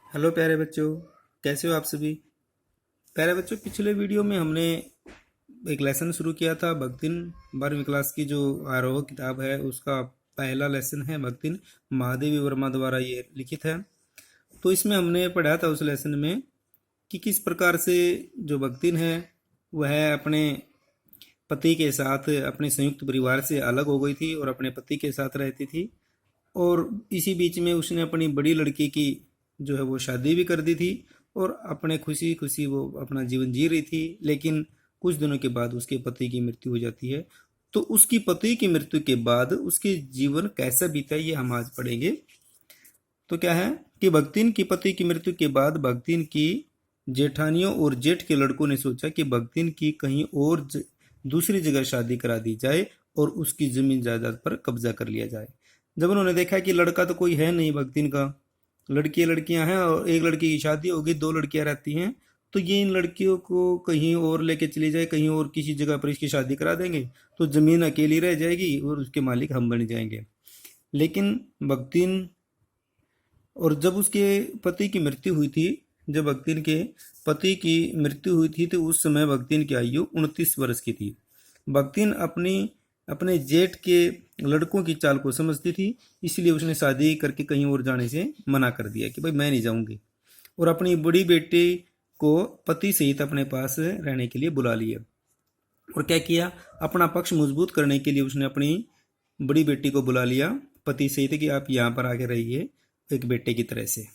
Hello प्यारे बच्चों, कैसे हो आप सभी। प्यारे बच्चों, पिछले वीडियो में हमने एक लेसन शुरू किया था। भक्तिन 12वीं क्लास की जो आरोह किताब है उसका पहला लेसन है। भक्तिन महादेवी वर्मा द्वारा ये लिखित है। तो इसमें हमने पढ़ा था उस लेसन में कि किस प्रकार से जो भक्तिन है वह अपने पति के साथ अपने संयुक्त परिवार से अलग हो गई थी और अपने पति के साथ रहती थी। और इसी बीच में उसने अपनी बड़ी लड़की की जो है वो शादी भी कर दी थी और अपने खुशी खुशी वो अपना जीवन जी रही थी। लेकिन कुछ दिनों के बाद उसके पति की मृत्यु हो जाती है। तो उसकी पति की मृत्यु के बाद उसके जीवन कैसा बीता ये हम आज पढ़ेंगे। तो क्या है कि भक्तिन की पति की मृत्यु के बाद भक्तिन की जेठानियों और जेठ के लड़कों ने सोचा कि भक्तिन की कहीं और दूसरी जगह शादी करा दी जाए और उसकी जमीन जायदाद पर कब्जा कर लिया जाए। जब उन्होंने देखा कि लड़का तो कोई है नहीं भक्तिन का, लड़कियां लड़कियां हैं और एक लड़की की शादी होगी, दो लड़कियां रहती हैं, तो ये इन लड़कियों को कहीं और लेके चली जाए, कहीं और किसी जगह पर इसकी शादी करा देंगे तो जमीन अकेली रह जाएगी और उसके मालिक हम बन जाएंगे। लेकिन भक्तिन और जब उसके पति की मृत्यु हुई थी, जब भक्तिन के पति की मृत्यु हुई थी तो उस समय भक्तिन की आयु 29 वर्ष की थी। भक्तिन अपने जेठ के लड़कों की चाल को समझती थी, इसलिए उसने शादी करके कहीं और जाने से मना कर दिया कि भाई मैं नहीं जाऊंगी। और अपनी बड़ी बेटी को पति सहित अपने पास रहने के लिए बुला लिया। और क्या किया, अपना पक्ष मजबूत करने के लिए उसने अपनी बड़ी बेटी को बुला लिया पति सहित कि आप यहाँ पर आके रहिए एक बेटे की तरह से।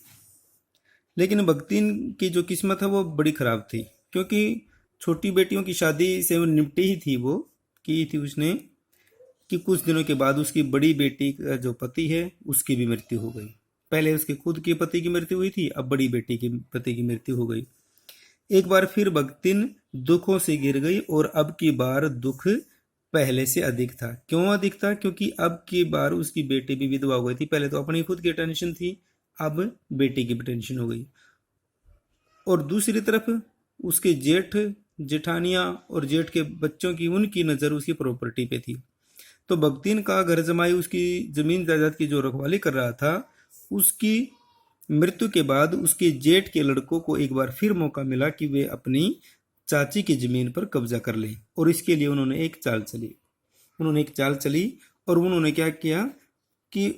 लेकिन भक्तिन की जो किस्मत है वो बड़ी खराब थी, क्योंकि छोटी बेटियों की शादी से वो निपटी ही थी, वो की थी उसने कि कुछ दिनों के बाद उसकी बड़ी बेटी का जो पति है उसकी भी मृत्यु हो गई। पहले उसके खुद के पति की मृत्यु हुई थी, अब बड़ी बेटी की पति की मृत्यु हो गई। एक बार फिर भक्तिन दुखों से गिर गई और अब की बार दुख पहले से अधिक था। क्यों अधिक था? क्योंकि अब की बार उसकी बेटी भी विधवा हो गई थी। पहले तो अपनी खुद की टेंशन थी, अब बेटी की भी टेंशन हो गई। और दूसरी तरफ उसके जेठ जेठानियां और जेठ के बच्चों की उनकी नज़र उसकी प्रॉपर्टी पे थी। तो भक्तिन का घर जमाई उसकी जमीन जायदाद की जो रखवाली कर रहा था, उसकी मृत्यु के बाद उसके जेठ के लड़कों को एक बार फिर मौका मिला कि वे अपनी चाची की जमीन पर कब्जा कर लें। और इसके लिए उन्होंने एक चाल चली और उन्होंने क्या किया कि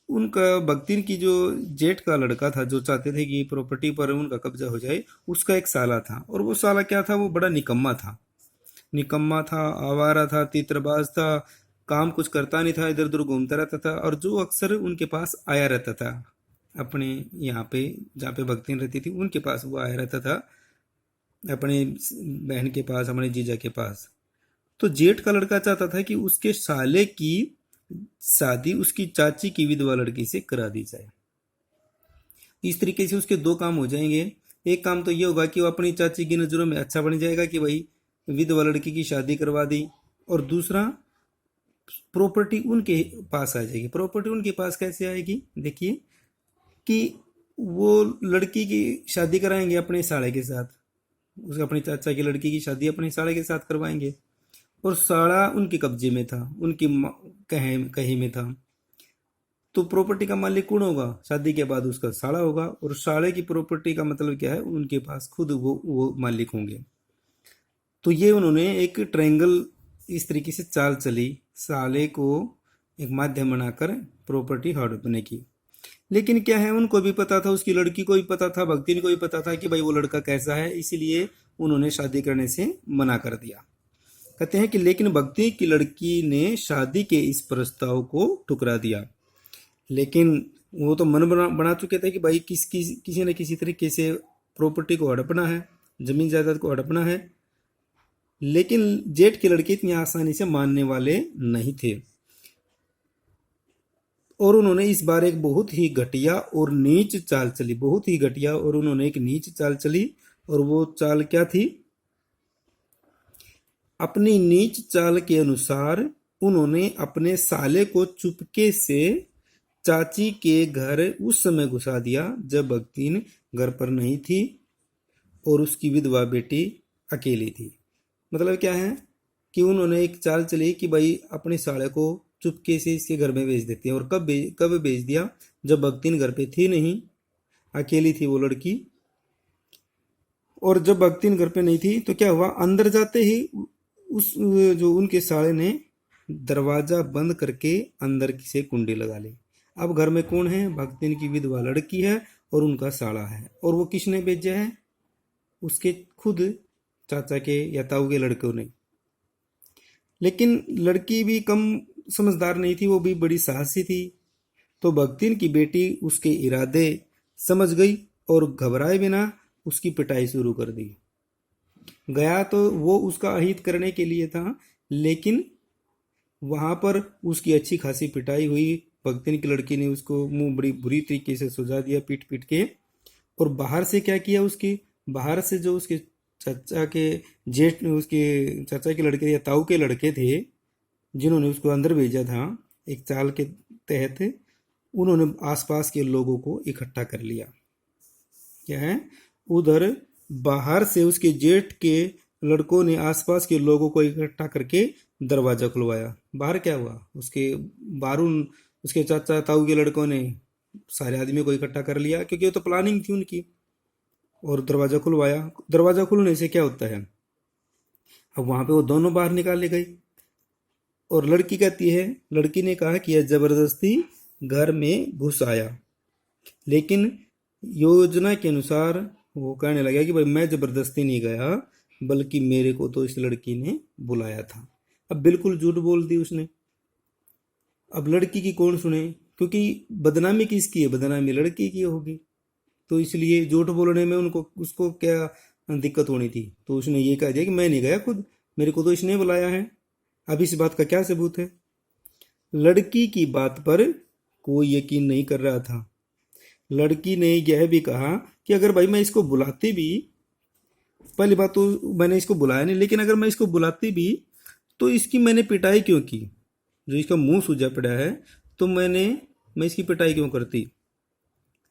उनका भक्तिन की जो जेठ का लड़का था, जो चाहते थे कि प्रॉपर्टी पर उनका कब्जा हो जाए, उसका एक साला था। और वो साला क्या था, वो बड़ा निकम्मा था, आवारा था, तीतरबाज था, काम कुछ करता नहीं था, इधर उधर घूमता रहता था और जो अक्सर उनके पास आया रहता था। अपने यहाँ पे जहाँ पे भक्तिन रहती थी उनके पास वो आया रहता था, अपने बहन के पास, अपने जीजा के पास। तो जेठ का लड़का चाहता था कि उसके साले की शादी उसकी चाची की विधवा लड़की से करा दी जाए। इस तरीके से उसके दो काम हो जाएंगे। एक काम तो ये होगा कि वो अपनी चाची की नज़रों में अच्छा बन जाएगा कि भाई विधवा लड़की की शादी करवा दी, और दूसरा प्रॉपर्टी उनके पास आ जाएगी। प्रॉपर्टी उनके पास कैसे आएगी? देखिए कि वो लड़की की शादी कराएंगे अपने साले के साथ, उसके अपनी चाचा की लड़की की शादी अपने साले के साथ करवाएंगे और साला उनके कब्जे में था, उनकी कहे में था। तो प्रॉपर्टी का मालिक कौन होगा? शादी के बाद उसका साला होगा। और साले की प्रॉपर्टी का मतलब क्या है? उनके पास खुद वो मालिक होंगे। तो ये उन्होंने एक ट्रायंगल इस तरीके से चाल चली, साले को एक माध्यम बनाकर प्रॉपर्टी हड़पने की। लेकिन क्या है, उनको भी पता था, उसकी लड़की को भी पता था, भक्तिन को भी पता था कि भाई वो लड़का कैसा है, इसीलिए उन्होंने शादी करने से मना कर दिया। कहते हैं कि लेकिन भक्ति की लड़की ने शादी के इस प्रस्ताव को ठुकरा दिया। लेकिन वो तो मन बना चुके थे कि भाई किसी न किसी तरीके से प्रॉपर्टी को हड़पना है, जमीन जायदाद को हड़पना है। लेकिन जेठ के लड़के इतनी आसानी से मानने वाले नहीं थे और उन्होंने इस बार एक बहुत ही घटिया और नीच चाल चली, बहुत ही घटिया और उन्होंने एक नीच चाल चली। और वो चाल क्या थी? अपनी नीच चाल के अनुसार उन्होंने अपने साले को चुपके से चाची के घर उस समय घुसा दिया जब भक्तिन घर पर नहीं थी और उसकी विधवा बेटी अकेली थी। मतलब क्या है कि उन्होंने एक चाल चली कि भाई अपने साले को चुपके से इसके घर में भेज देते हैं। और कब भेज दिया? जब भक्तिन घर पे थी नहीं, अकेली थी वो लड़की। और जब भक्तिन घर पे नहीं थी तो क्या हुआ, अंदर जाते ही उस जो उनके साले ने दरवाजा बंद करके अंदर से कुंडी लगा ली। अब घर में कौन है, भक्तिन की विधवा लड़की है और उनका साला है। और वो किसने भेजा है, उसके खुद चाचा के या ताऊ के लड़कों ने। लेकिन लड़की भी कम समझदार नहीं थी, वो भी बड़ी साहसी थी। तो भक्तिन की बेटी उसके इरादे समझ गई और घबराए बिना उसकी पिटाई शुरू कर दी। गया तो वो उसका अहित करने के लिए था, लेकिन वहां पर उसकी अच्छी खासी पिटाई हुई। भक्तिन की लड़की ने उसको मुंह बड़ी बुरी तरीके से सुझा दिया पीट पीट के। और बाहर से क्या किया, उसकी बाहर से जो उसके चाचा के जेठ, उसके चाचा के लड़के या ताऊ के लड़के थे जिन्होंने उसको अंदर भेजा था, एक चाल के तहत उन्होंने आसपास के लोगों को इकट्ठा कर लिया। क्या है, उधर बाहर से उसके जेठ के लड़कों ने आसपास के लोगों को इकट्ठा करके दरवाजा खुलवाया। बाहर क्या हुआ, उसके बारून उसके चाचा ताऊ के लड़कों ने सारे आदमियों को इकट्ठा कर लिया, क्योंकि वो तो प्लानिंग थी उनकी। और दरवाजा खुलवाया। दरवाजा खुलने से क्या होता है, अब वहां पे वो दोनों बाहर निकाले गए। और लड़की कहती है, लड़की ने कहा कि यह जबरदस्ती घर में घुस आया। लेकिन योजना के अनुसार वो कहने लगा कि भाई मैं जबरदस्ती नहीं गया, बल्कि मेरे को तो इस लड़की ने बुलाया था। अब बिल्कुल झूठ बोल दी उसने। अब लड़की की कौन सुने, क्योंकि बदनामी किसकी है, बदनामी लड़की की होगी। तो इसलिए झूठ बोलने में उनको उसको क्या दिक्कत होनी थी। तो उसने ये कह दिया कि मैं नहीं गया खुद, मेरे को तो इसने बुलाया है। अब इस बात का क्या सबूत है। लड़की की बात पर कोई यकीन नहीं कर रहा था। लड़की ने यह भी कहा कि अगर भाई मैं इसको बुलाती भी, पहली बात तो मैंने इसको बुलाया नहीं, लेकिन अगर मैं इसको बुलाती भी तो इसकी मैंने पिटाई क्यों की, जो इसका मुंह सूजा पड़ा है तो मैं इसकी पिटाई क्यों करती।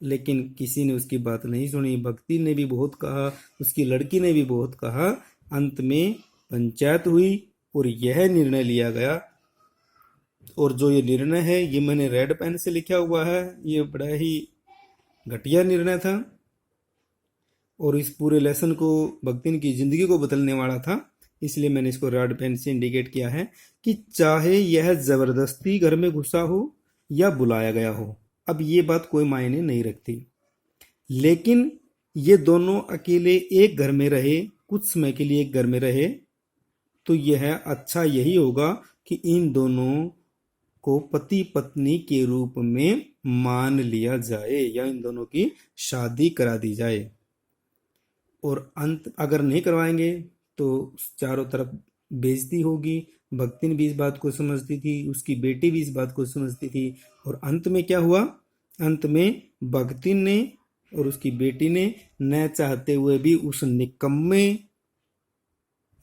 लेकिन किसी ने उसकी बात नहीं सुनी। भक्ति ने भी बहुत कहा, उसकी लड़की ने भी बहुत कहा। अंत में पंचायत हुई और यह निर्णय लिया गया। और जो ये निर्णय है ये मैंने रेड पेन से लिखा हुआ है, ये बड़ा ही घटिया निर्णय था और इस पूरे लेसन को भक्तिन की जिंदगी को बदलने वाला था। इसलिए मैंने इसको रेड पेन से इंडिकेट किया है कि चाहे यह जबरदस्ती घर में घुसा हो या बुलाया गया हो, अब ये बात कोई मायने नहीं रखती। लेकिन ये दोनों अकेले एक घर में रहे, कुछ समय के लिए एक घर में रहे, तो यह अच्छा यही होगा कि इन दोनों को पति पत्नी के रूप में मान लिया जाए या इन दोनों की शादी करा दी जाए। और अंत अगर नहीं करवाएंगे तो चारों तरफ बेइज्जती होगी। भक्तिन भी इस बात को समझती थी, उसकी बेटी भी इस बात को समझती थी। और अंत में क्या हुआ, अंत में भक्तिन ने और उसकी बेटी ने न चाहते हुए भी उस निकम्मे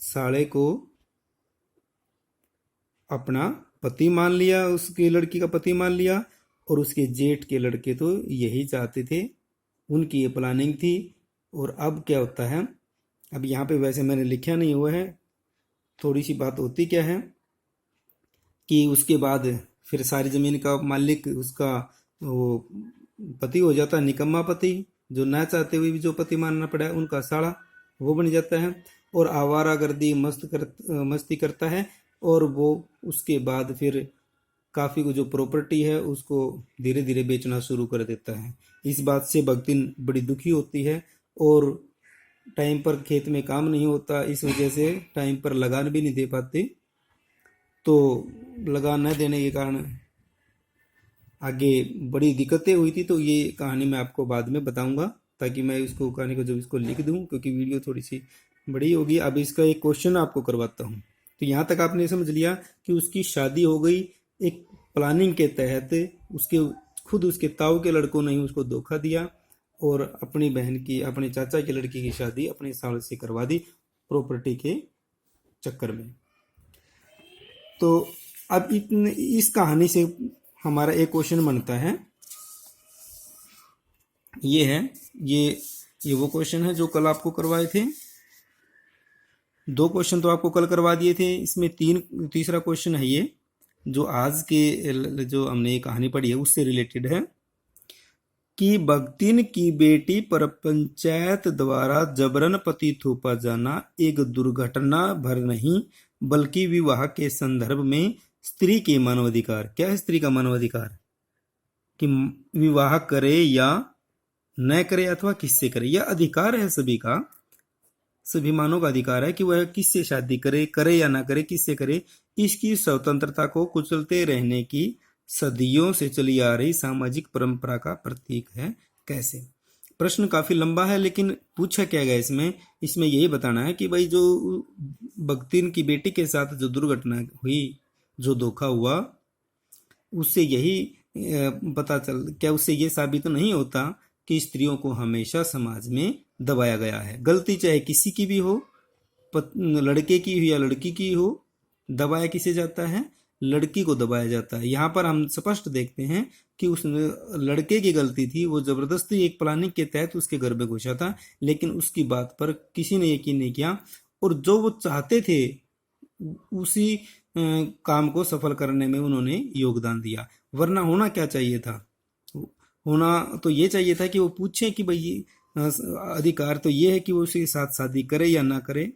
साले को अपना पति मान लिया, उसकी लड़की का पति मान लिया। और उसके जेठ के लड़के तो यही चाहते थे, उनकी ये प्लानिंग थी। और अब क्या होता है, अब यहाँ पे वैसे मैंने लिखा नहीं हुआ है, थोड़ी सी बात होती क्या है कि उसके बाद फिर सारी जमीन का मालिक उसका वो पति हो जाता है, निकम्मा पति, जो ना चाहते हुए भी जो पति मानना पड़ा है उनका साला वो बन जाता है। और आवारागर्दी मस्ती करता है। और वो उसके बाद फिर काफ़ी जो प्रॉपर्टी है उसको धीरे धीरे बेचना शुरू कर देता है। इस बात से भक्तिन बड़ी दुखी होती है और टाइम पर खेत में काम नहीं होता, इस वजह से टाइम पर लगान भी नहीं दे पाते। तो लगान न देने के कारण आगे बड़ी दिक्कतें हुई थी। तो ये कहानी मैं आपको बाद में बताऊंगा, ताकि मैं इसको कहानी को जब इसको लिख दूं, क्योंकि वीडियो थोड़ी सी बड़ी होगी। अब इसका एक क्वेश्चन आपको करवाता हूँ। तो यहाँ तक आपने समझ लिया कि उसकी शादी हो गई एक प्लानिंग के तहत। उसके खुद उसके ताऊ के लड़कों ने ही उसको धोखा दिया और अपनी बहन की, अपने चाचा की लड़की की शादी अपने साल से करवा दी प्रॉपर्टी के चक्कर में। तो अब इस कहानी से हमारा एक क्वेश्चन बनता है, ये है, ये वो क्वेश्चन है जो कल आपको करवाए थे। दो क्वेश्चन तो आपको कल करवा दिए थे, इसमें तीसरा क्वेश्चन है ये जो आज के जो हमने ये कहानी पढ़ी है उससे रिलेटेड है। कि भगतिन की बेटी पर पंचायत द्वारा जबरन पति थोपा जाना एक दुर्घटना भर नहीं, बल्कि विवाह के संदर्भ में स्त्री के मानवाधिकार, क्या है स्त्री का मानवाधिकार, कि विवाह करे या न करे अथवा किससे करे, यह अधिकार है सभी का, सभी मानव का अधिकार है कि वह किससे शादी करे, करे या ना करे, किससे करे। इसकी स्वतंत्रता को कुचलते रहने की सदियों से चली आ रही सामाजिक परंपरा का प्रतीक है। कैसे? प्रश्न काफी लंबा है, लेकिन पूछा क्या गया इसमें, इसमें यही बताना है कि भाई जो भगतिन की बेटी के साथ जो दुर्घटना हुई, जो धोखा हुआ, उससे यही पता चल, क्या उससे ये साबित तो नहीं होता कि स्त्रियों को हमेशा समाज में दबाया गया है। गलती चाहे किसी की भी हो, लड़के की हो या लड़की की हो, दबाया किसे जाता है, लड़की को दबाया जाता है। यहाँ पर हम स्पष्ट देखते हैं कि उस लड़के की गलती थी, वो जबरदस्ती एक प्लानिंग के तहत उसके घर में घुसा था, लेकिन उसकी बात पर किसी ने यकीन नहीं किया, और जो वो चाहते थे उसी काम को सफल करने में उन्होंने योगदान दिया। वरना होना क्या चाहिए था, होना तो ये चाहिए था कि वो पूछे कि भाई अधिकार तो ये है कि वो उसके साथ शादी करे या ना करे।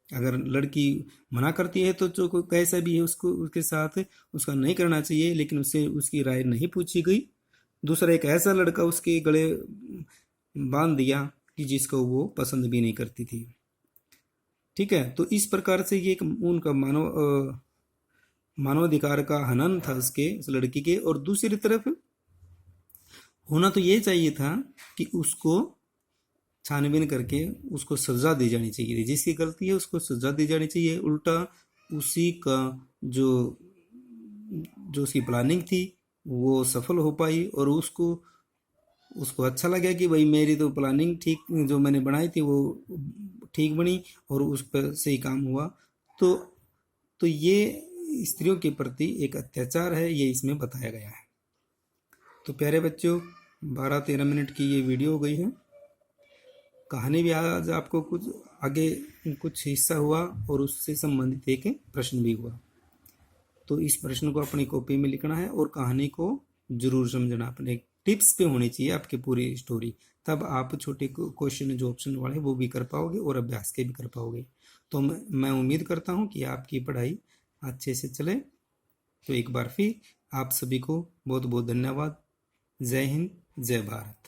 अगर लड़की मना करती है तो जो कोई कैसा भी है उसको उसके साथ उसका नहीं करना चाहिए, लेकिन उससे उसकी राय नहीं पूछी गई। दूसरा, एक ऐसा लड़का उसके गले बांध दिया कि जिसको वो पसंद भी नहीं करती थी। ठीक है, तो इस प्रकार से ये एक उनका मानवाधिकार का हनन था उसके, उस लड़की के। और दूसरी तरफ होना तो ये चाहिए था कि उसको छानबीन करके उसको सजा दी जानी चाहिए थी, जिसकी गलती है उसको सजा दी जानी चाहिए। उल्टा उसी का जो जो उसकी प्लानिंग थी वो सफल हो पाई, और उसको उसको अच्छा लगा कि भाई मेरी तो प्लानिंग ठीक, जो मैंने बनाई थी वो ठीक बनी, और उस पर सही काम हुआ। तो ये स्त्रियों के प्रति एक अत्याचार है, ये इसमें बताया गया है। तो प्यारे बच्चों, 12-13 मिनट की ये वीडियो हो गई है। कहानी भी आज आपको कुछ आगे कुछ हिस्सा हुआ, और उससे संबंधित एक प्रश्न भी हुआ। तो इस प्रश्न को अपनी कॉपी में लिखना है, और कहानी को जरूर समझना। अपने टिप्स पे होनी चाहिए आपकी पूरी स्टोरी, तब आप छोटे क्वेश्चन जो ऑप्शन वाले वो भी कर पाओगे और अभ्यास के भी कर पाओगे। तो मैं उम्मीद करता हूँ कि आपकी पढ़ाई अच्छे से चले। तो एक बार फिर आप सभी को बहुत बहुत धन्यवाद। जय हिंद, जय भारत।